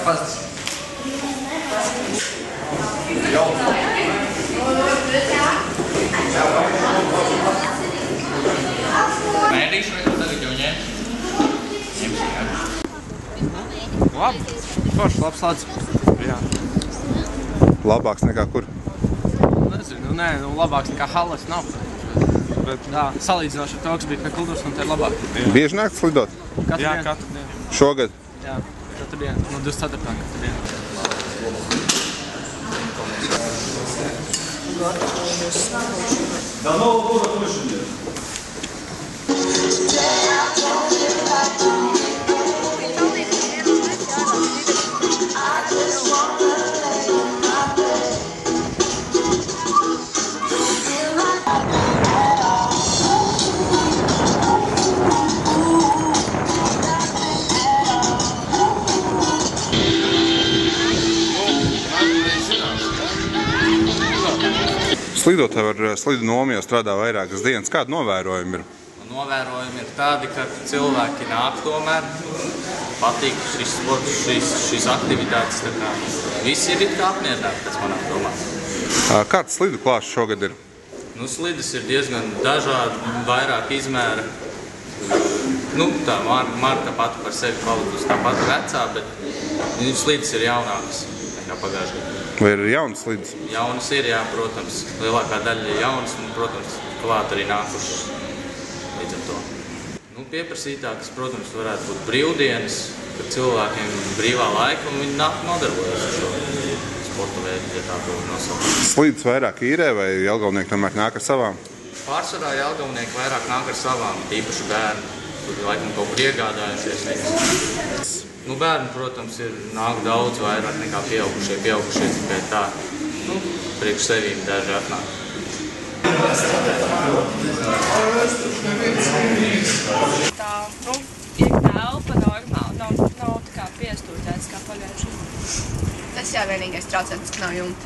pazudis. Mēdīšu vai tagad jau ņemt? Ņemsim, jā. Labi. Forši, labs lats. Jā. Labāks nekā kur? Nezinu, nē, labāks nekā Halles nav. Bet tā, salīdzinoši ar to, kas bija pie kultūras, un te ir labāk. Bieži nākt slidot? Jā, katru dienu. Šogad? Jā, katru dienu. No 24. katru dienu. До Нового года точно нет. Slidotāji ar slidu nomu jau strādā vairākas dienas. Kādi novērojumi ir? Novērojumi ir tādi, ka cilvēki nāk tomēr, patīk šis sports, šīs aktivitātes. Visi ir kā apmierināti pēc manām domām. Kāds slidu klāsts šogad ir? Nu, slidas ir diezgan dažādi, vairāk izmēra. Nu, tā marka pati par sevi palikusi tāpat vecā, bet slidas ir jaunākas nekā pagājušajā gadā. Vai ir jaunas slidas? Jaunas ir, jā, protams. Lielākā daļa ir jaunas un, protams, klāt arī nākušas līdz ar to. Nu, pieprasītākas, protams, varētu būt brīvdienas, kad cilvēkiem brīvā laika un viņi nāk nodarbojas ar šo sporta veidu, ja tā to nosaukt. Slidas vairāk īrē vai jelgavnieki tomēr nāk ar savām? Pārsvarā jelgavnieki vairāk nāk ar savām, tīpaši bērni, kur laikam kaut kur iegādājušies viņas. Nu, bērni, protams, nāk daudz vairāk nekā pieaugušie tikai tā, nu, priekš sevīm daži atnāk. Tā, nu, ir telpa normāli, nav tā kā piestūrēts kā pagājušajā. Tas jā, vienīgais traucēts, ka nav jumta.